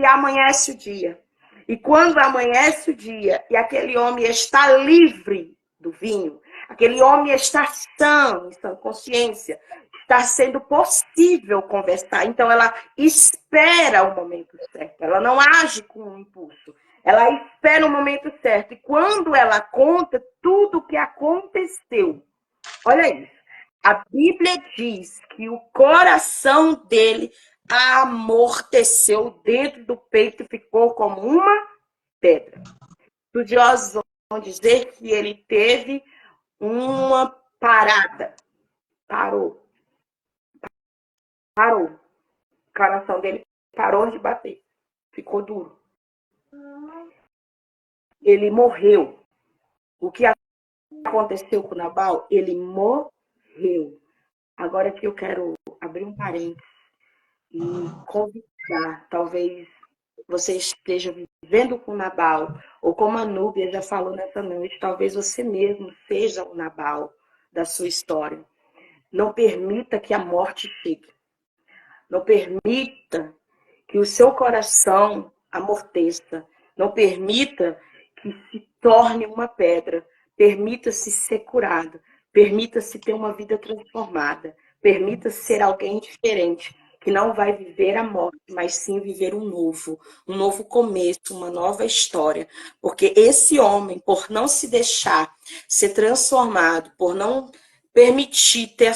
amanhece o dia. E quando amanhece o dia e aquele homem está livre do vinho, aquele homem está sã, em sã consciência, está sendo possível conversar. Então ela espera o momento certo. Ela não age com um impulso. Ela espera o momento certo. E quando ela conta tudo o que aconteceu, olha isso. A Bíblia diz que o coração dele amorteceu dentro do peito e ficou como uma pedra. Estudiosos vão dizer que ele teve uma parada. Parou. O coração dele parou de bater. Ficou duro. Ele morreu. O que aconteceu com Nabal? Ele morreu. Agora que eu quero abrir um parênteses e convidar, talvez você esteja vivendo com Nabal, ou como a Núbia já falou nessa noite, talvez você mesmo seja o Nabal da sua história. Não permita que a morte chegue. Não permita que o seu coração amorteça. Não permita que se torne uma pedra. Permita-se ser curado. Permita-se ter uma vida transformada. Permita-se ser alguém diferente, que não vai viver a morte, mas sim viver um novo começo, uma nova história. Porque esse homem, por não se deixar ser transformado, por não permitir ter a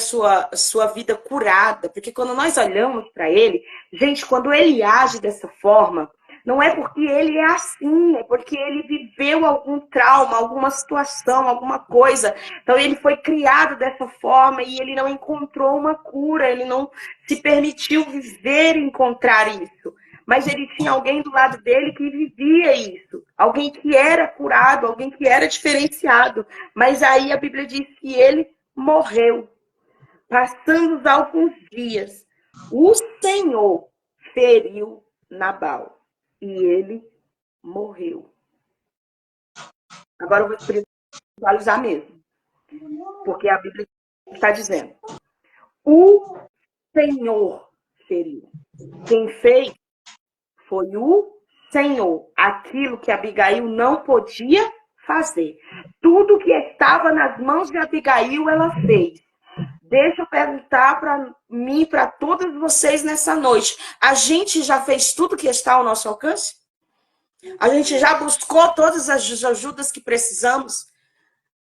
sua vida curada, porque quando nós olhamos para ele, gente, quando ele age dessa forma, não é porque ele é assim, é porque ele viveu algum trauma, alguma situação, alguma coisa. Então ele foi criado dessa forma e ele não encontrou uma cura, ele não se permitiu viver e encontrar isso. mas ele tinha alguém do lado dele que vivia isso. Alguém que era curado, alguém que era diferenciado. Mas aí a Bíblia diz que ele morreu. Passando alguns dias, o Senhor feriu Nabal e ele morreu. Agora eu vou espiritualizar mesmo, porque a Bíblia está dizendo: o Senhor feriu. Quem fez foi o Senhor. Aquilo que Abigail não podia fazer. Tudo que estava nas mãos de Abigail, ela fez. Deixa eu perguntar para mim, para todos vocês nessa noite. A gente já fez tudo que está ao nosso alcance? A gente já buscou todas as ajudas que precisamos?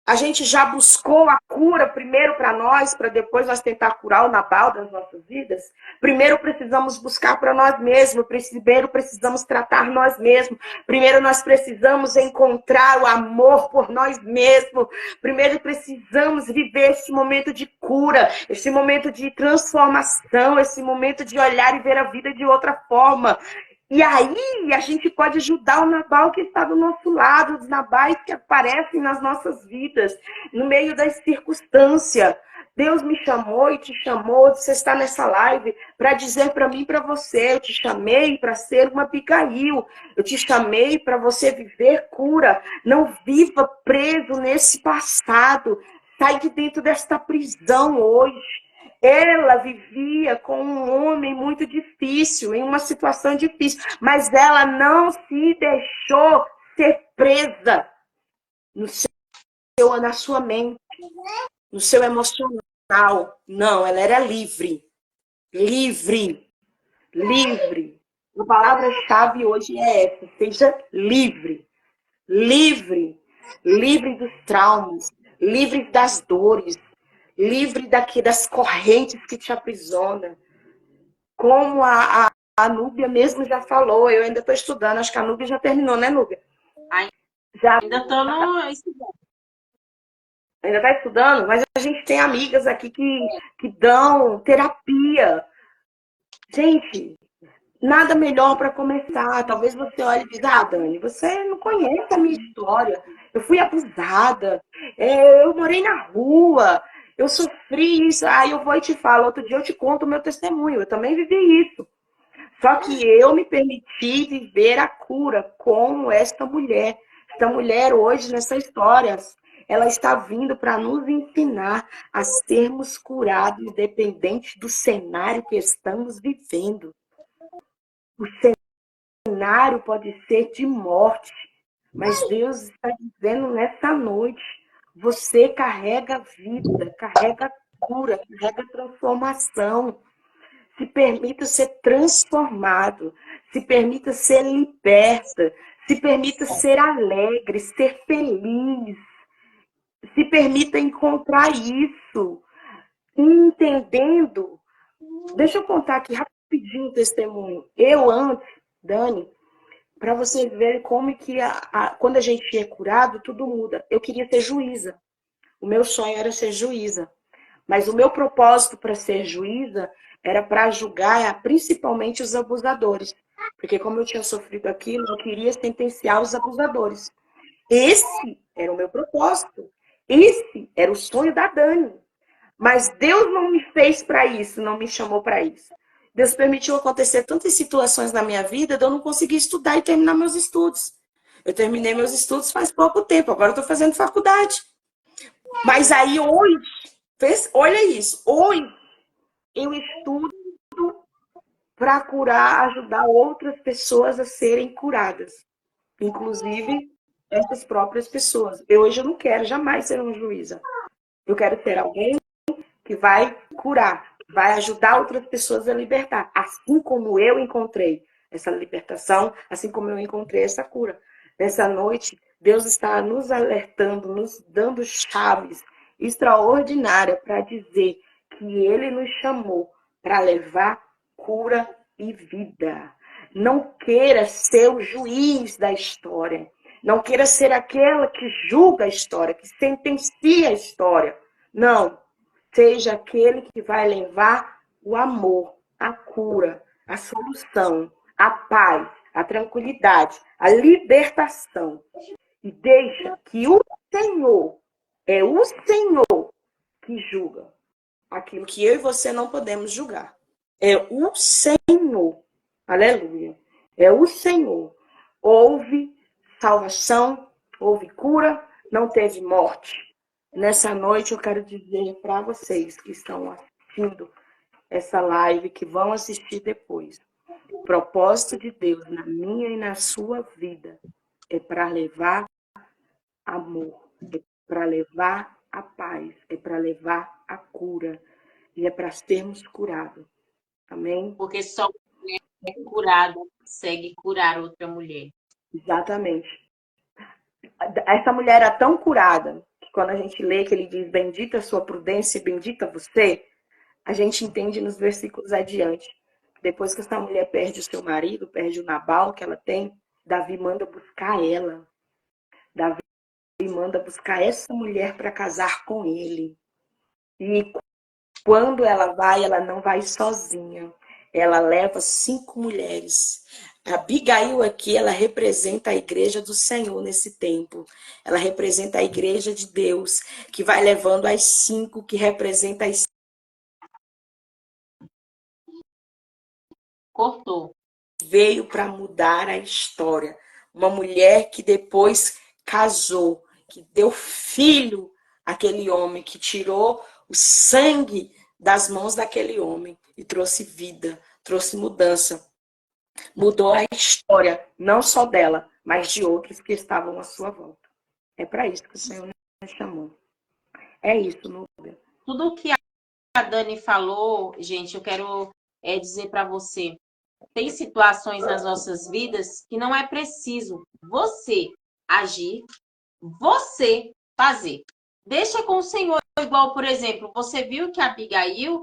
A gente já buscou a cura primeiro para nós, para depois nós tentar curar o Nabal das nossas vidas? Primeiro precisamos buscar para nós mesmos, primeiro precisamos tratar nós mesmos, primeiro nós precisamos encontrar o amor por nós mesmos, primeiro precisamos viver esse momento de cura, esse momento de transformação, esse momento de olhar e ver a vida de outra forma. E aí a gente pode ajudar o Nabal que está do nosso lado, os Nabais que aparecem nas nossas vidas, no meio das circunstâncias. Deus me chamou e te chamou, você está nessa live, para dizer para mim e para você: eu te chamei para ser uma Abigail, eu te chamei para você viver cura. Não viva preso nesse passado, sai de dentro desta prisão hoje. Ela vivia com um homem muito difícil, em uma situação difícil, mas ela não se deixou ser presa na sua mente, no seu emocional. Não, ela era livre. Livre. Livre. A palavra-chave hoje é essa: seja livre. Livre. Livre dos traumas. Livre das dores. Livre das correntes que te aprisionam. Como a Núbia mesmo já falou, eu ainda estou estudando, acho que a Núbia já terminou, né, Núbia? Ainda estou estudando. Ainda está estudando? Mas a gente tem amigas aqui que dão terapia. Gente, nada melhor para começar. Talvez você olhe e diga: Dani, você não conhece a minha história. Eu fui abusada, eu morei na rua, eu sofri isso. Aí eu vou e te falo, outro dia eu te conto o meu testemunho. Eu também vivi isso. Só que eu me permiti viver a cura como esta mulher. Esta mulher hoje, nessa história, ela está vindo para nos ensinar a sermos curados, independente do cenário que estamos vivendo. O cenário pode ser de morte, mas Deus está dizendo nessa noite: você carrega vida, carrega cura, carrega transformação. Se permita ser transformado, se permita ser liberta, se permita ser alegre, ser feliz, se permita encontrar isso, entendendo. Deixa eu contar aqui rapidinho o testemunho. Eu antes, Dani, para você ver como que quando a gente é curado, tudo muda. Eu queria ser juíza. O meu sonho era ser juíza. Mas o meu propósito para ser juíza era para julgar principalmente os abusadores. Porque como eu tinha sofrido aquilo, eu queria sentenciar os abusadores. Esse era o meu propósito. Esse era o sonho da Dani. Mas Deus não me fez para isso, não me chamou para isso. Deus permitiu acontecer tantas situações na minha vida de eu não conseguir estudar e terminar meus estudos. Eu terminei meus estudos faz pouco tempo, agora eu estou fazendo faculdade. Mas aí hoje, olha isso, hoje eu estudo para curar, ajudar outras pessoas a serem curadas. Inclusive, essas próprias pessoas. Hoje eu não quero jamais ser uma juíza. Eu quero ser alguém que vai curar, vai ajudar outras pessoas a libertar. Assim como eu encontrei essa libertação, assim como eu encontrei essa cura. Nessa noite, Deus está nos alertando, nos dando chaves extraordinárias para dizer que Ele nos chamou para levar cura e vida. Não queira ser o juiz da história. Não queira ser aquela que julga a história, que sentencia a história. Não. Seja aquele que vai levar o amor, a cura, a solução, a paz, a tranquilidade, a libertação. E deixa que o Senhor, é o Senhor que julga aquilo que eu e você não podemos julgar. É o Senhor. Aleluia. É o Senhor. Houve salvação, houve cura, não teve morte. Nessa noite eu quero dizer para vocês que estão assistindo essa live, que vão assistir depois. O propósito de Deus na minha e na sua vida é para levar amor, é para levar a paz, é para levar a cura e é para sermos curados. Amém? Porque só mulher é curada consegue curar outra mulher. Exatamente. Essa mulher era tão curada que quando a gente lê que ele diz bendita a sua prudência e bendita você, a gente entende nos versículos adiante. Depois que essa mulher perde o seu marido, perde o Nabal que ela tem, Davi manda buscar ela. Davi manda buscar essa mulher para casar com ele. E quando ela vai, ela não vai sozinha. Ela leva 5 mulheres. A Abigail aqui, ela representa a igreja do Senhor nesse tempo. Ela representa a igreja de Deus, que vai levando as 5, que representa as... Cortou. Veio para mudar a história. Uma mulher que depois casou, que deu filho àquele homem, que tirou o sangue das mãos daquele homem e trouxe vida, trouxe mudança. Mudou a história, não só dela, mas de outros que estavam à sua volta. É para isso que o Senhor nos chamou. É isso, Núbia. Tudo que a Dani falou, gente, eu quero dizer para você. Tem situações nas nossas vidas que não é preciso você agir, você fazer. Deixa com o Senhor, igual, por exemplo, você viu que a Abigail,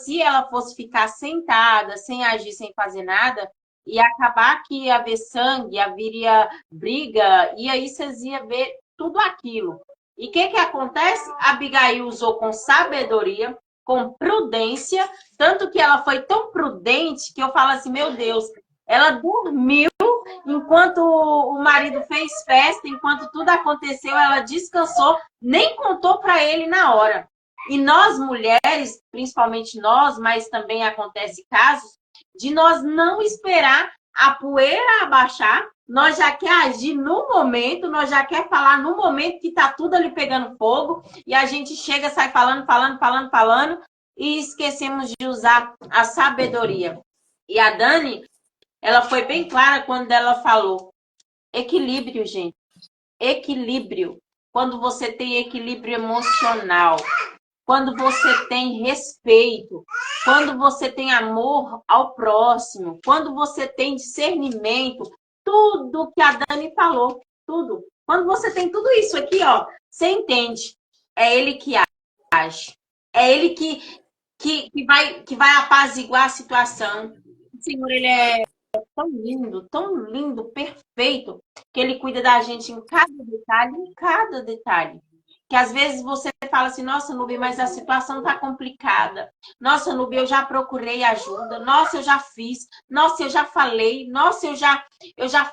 se ela fosse ficar sentada, sem agir, sem fazer nada, ia acabar que ia haver sangue, haveria briga, e aí vocês iam ver tudo aquilo. E o que acontece? A Abigail usou com sabedoria, com prudência, tanto que ela foi tão prudente que eu falo assim, meu Deus, ela dormiu enquanto o marido fez festa, enquanto tudo aconteceu, ela descansou, nem contou para ele na hora. E nós mulheres, principalmente nós, mas também acontece casos de nós não esperar a poeira abaixar, nós já quer agir no momento, nós já quer falar no momento que tá tudo ali pegando fogo, e a gente chega, sai falando, e esquecemos de usar a sabedoria. E a Dani, ela foi bem clara quando ela falou, equilíbrio, gente, equilíbrio. Quando você tem equilíbrio emocional, quando você tem respeito, quando você tem amor ao próximo, quando você tem discernimento, tudo que a Dani falou, tudo. Quando você tem tudo isso aqui, ó, você entende. É ele que age. É ele que vai apaziguar a situação. O Senhor, ele é tão lindo, perfeito, que ele cuida da gente em cada detalhe. Que às vezes você fala assim, nossa, Nubia, mas a situação tá complicada. Nossa, Nubia, eu já procurei ajuda. Nossa, eu já fiz. Nossa, eu já falei. Nossa, eu já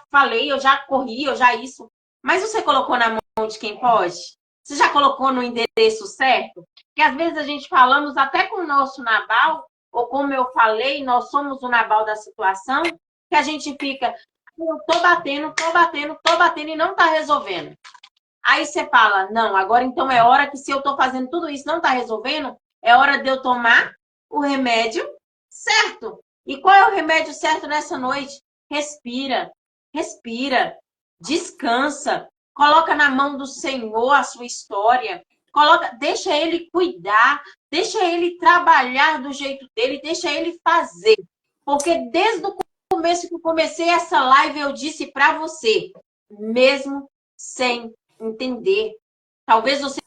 falei, eu já corri, eu já isso. Mas você colocou na mão de quem pode? Você já colocou no endereço certo? Porque às vezes a gente falamos até com o nosso Nabal, ou como eu falei, nós somos o Nabal da situação, que a gente fica, eu tô batendo e não tá resolvendo. Aí você fala, não, agora então é hora que se eu tô fazendo tudo isso não tá resolvendo, é hora de eu tomar o remédio certo. E qual é o remédio certo nessa noite? Respira, respira, descansa, coloca na mão do Senhor a sua história, deixa ele cuidar, deixa ele trabalhar do jeito dele, deixa ele fazer. Porque desde o começo que eu comecei essa live, eu disse para você, mesmo sem entender. Talvez você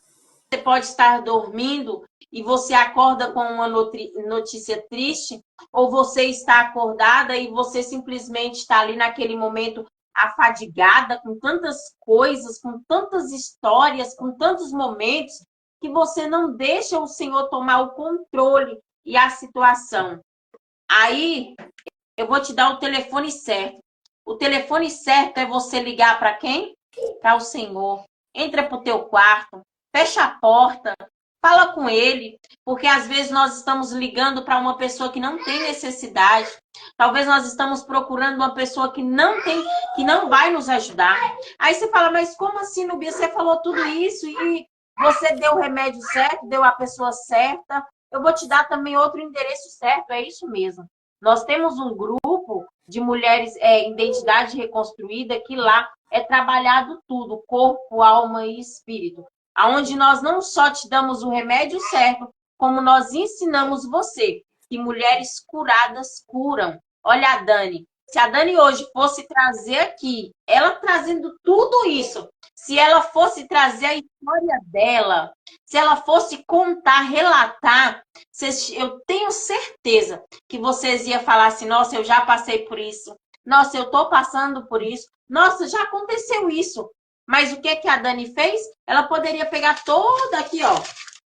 pode estar dormindo e você acorda com uma notícia triste, ou você está acordada e você simplesmente está ali naquele momento afadigada com tantas coisas, com tantas histórias, com tantos momentos, que você não deixa o Senhor tomar o controle e a situação. Aí eu vou te dar o telefone certo. O telefone certo é você ligar para quem? Para o Senhor. Entra para o teu quarto, fecha a porta, fala com ele, porque às vezes nós estamos ligando para uma pessoa que não tem necessidade. Talvez nós estamos procurando uma pessoa que não tem, que não vai nos ajudar. Aí você fala, mas como assim, Nubia? Você falou tudo isso e você deu o remédio certo, deu a pessoa certa. Eu vou te dar também outro endereço certo, é isso mesmo. Nós temos um grupo de mulheres identidade reconstruída que lá é trabalhado tudo, corpo, alma e espírito. Aonde nós não só te damos o remédio certo, como nós ensinamos você que mulheres curadas curam. Olha a Dani. Se a Dani hoje fosse trazer aqui, ela trazendo tudo isso, se ela fosse trazer a história dela, se ela fosse contar, relatar, eu tenho certeza que vocês iam falar assim, nossa, eu já passei por isso. Nossa, eu estou passando por isso. Nossa, já aconteceu isso. Mas o que que a Dani fez? Ela poderia pegar toda aqui, ó.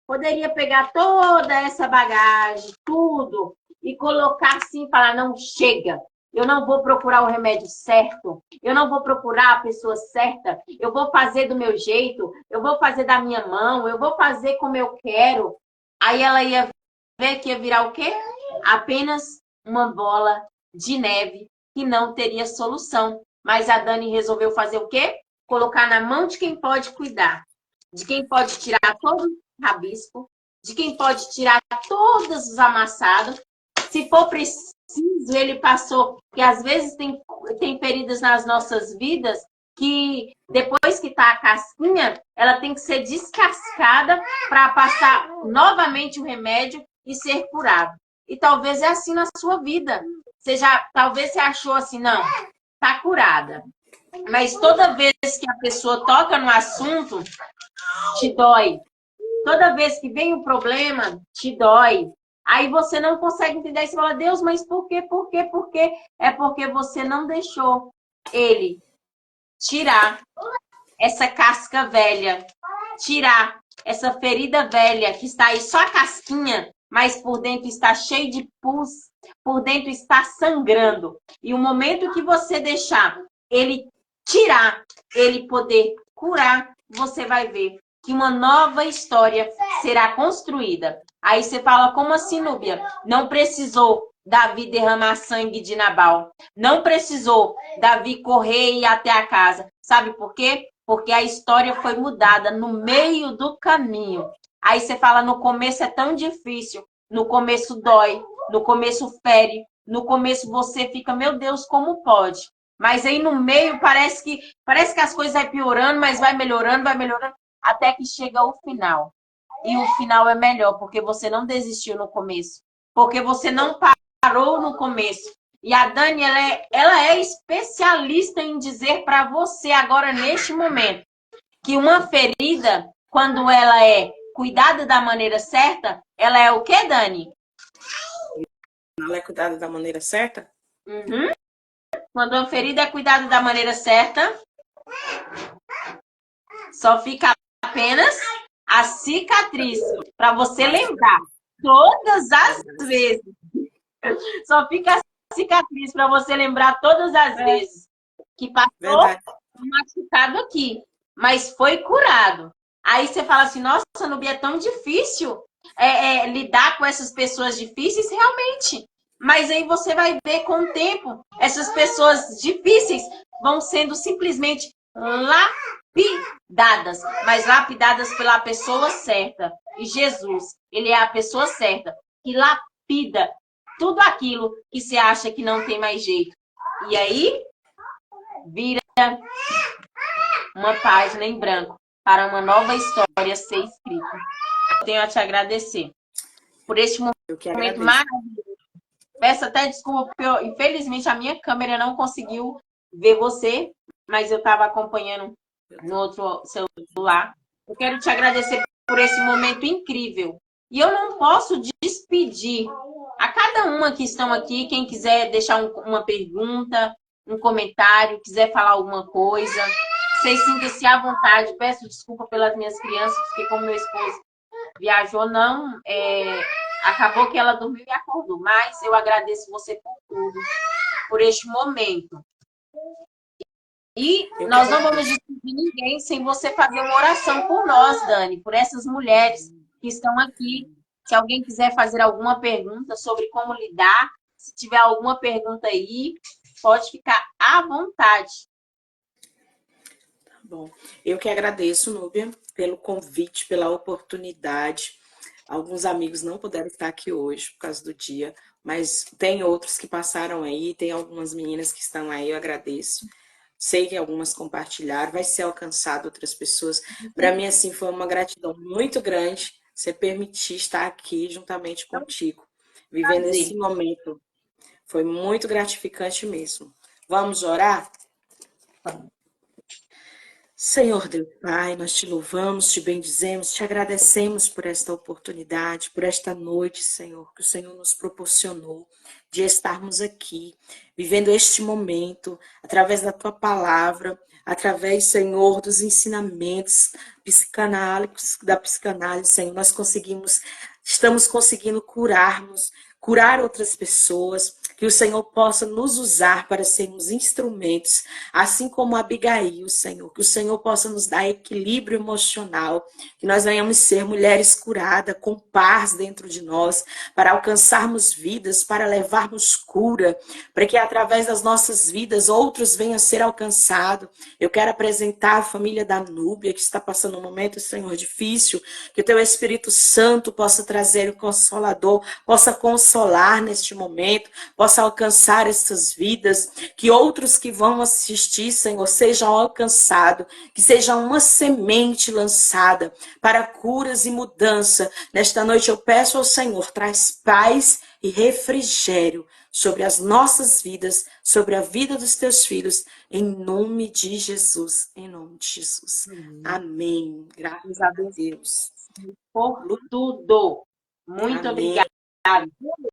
Poderia pegar toda essa bagagem, tudo, e colocar assim, falar, não, chega. Eu não vou procurar o remédio certo. Eu não vou procurar a pessoa certa. Eu vou fazer do meu jeito. Eu vou fazer da minha mão. Eu vou fazer como eu quero. Aí ela ia ver que ia virar o quê? Apenas uma bola de neve que não teria solução. Mas a Dani resolveu fazer o quê? Colocar na mão de quem pode cuidar, de quem pode tirar todo o rabisco, de quem pode tirar todos os amassados. Se for preciso, ele passou, que às vezes tem feridas nas nossas vidas que depois que tá a casquinha, ela tem que ser descascada para passar novamente o remédio e ser curado. E talvez é assim na sua vida. Talvez você achou assim, não, tá curada. Mas toda vez que a pessoa toca no assunto, te dói. Toda vez que vem um problema, te dói. Aí você não consegue entender. Aí você fala, Deus, mas por quê? Por quê? Por quê? É porque você não deixou ele tirar essa casca velha, tirar essa ferida velha que está aí só a casquinha, mas por dentro está cheio de pus, por dentro está sangrando. E o momento que você deixar ele tirar, ele poder curar, você vai ver que uma nova história será construída. Aí você fala, como assim, Núbia? Não precisou Davi derramar sangue de Nabal. Não precisou Davi correr e ir até a casa. Sabe por quê? Porque a história foi mudada no meio do caminho. Aí você fala, no começo é tão difícil. No começo dói. No começo fere. No começo você fica, meu Deus, como pode? Mas aí no meio parece que as coisas vai piorando, mas vai melhorando, até que chega o final. E o final é melhor, porque você não desistiu no começo. Porque você não parou no começo. E a Dani, ela é especialista em dizer para você agora, neste momento, que uma ferida, quando ela é cuidada da maneira certa, ela é o quê, Dani? Ela é cuidada da maneira certa? Uhum. Quando uma ferida é cuidada da maneira certa, só fica apenas a cicatriz, para você lembrar todas as vezes. Só fica a cicatriz para você lembrar todas as vezes que passou um machucado aqui, mas foi curado. Aí você fala assim, nossa, Nubia, é tão difícil lidar com essas pessoas difíceis, realmente. Mas aí você vai ver com o tempo, essas pessoas difíceis vão sendo simplesmente lapidadas, mas lapidadas pela pessoa certa. E Jesus, ele é a pessoa certa, que lapida tudo aquilo que você acha que não tem mais jeito. E aí, vira uma página em branco para uma nova história ser escrita. Eu tenho a te agradecer por este momento maravilhoso. Peço até desculpa, porque infelizmente a minha câmera não conseguiu ver você, mas eu estava acompanhando no outro celular. Eu quero te agradecer por esse momento incrível. E eu não posso despedir a cada uma que estão aqui, quem quiser deixar uma pergunta, um comentário, quiser falar alguma coisa, vocês sintam-se à vontade. Peço desculpa pelas minhas crianças, porque como meu esposo viajou, Acabou que ela dormiu e acordou. Mas eu agradeço você por tudo, por este momento. E nós não vamos despedir ninguém sem você fazer uma oração por nós, Dani, por essas mulheres que estão aqui. Se alguém quiser fazer alguma pergunta sobre como lidar, se tiver alguma pergunta aí, pode ficar à vontade. Tá bom. Eu que agradeço, Núbia, pelo convite, pela oportunidade. Alguns amigos não puderam estar aqui hoje por causa do dia, mas tem outros que passaram aí, tem algumas meninas que estão aí, eu agradeço. Sei que algumas compartilharam, vai ser alcançado outras pessoas. Para mim, assim, foi uma gratidão muito grande você permitir estar aqui juntamente contigo, vivendo esse momento. Foi muito gratificante mesmo. Vamos orar? Senhor Deus Pai, nós te louvamos, te bendizemos, te agradecemos por esta oportunidade, por esta noite, Senhor, que o Senhor nos proporcionou de estarmos aqui, vivendo este momento, através da tua palavra, através, Senhor, dos ensinamentos psicanálise, da psicanálise, Senhor, estamos conseguindo curar outras pessoas, que o Senhor possa nos usar para sermos instrumentos, assim como Abigail, Senhor, que o Senhor possa nos dar equilíbrio emocional, que nós venhamos ser mulheres curadas, com paz dentro de nós, para alcançarmos vidas, para levarmos cura, para que através das nossas vidas outros venham a ser alcançados. Eu quero apresentar a família da Núbia, que está passando um momento, Senhor, difícil, que o teu Espírito Santo possa trazer o Consolador, possa consolar neste momento, possa alcançar essas vidas, que outros que vão assistir, Senhor, sejam alcançados, que seja uma semente lançada para curas e mudança. Nesta noite eu peço ao Senhor, traz paz e refrigério sobre as nossas vidas, sobre a vida dos teus filhos, em nome de Jesus, em nome de Jesus. Amém. Graças a Deus. Por tudo. Muito Amém. obrigada.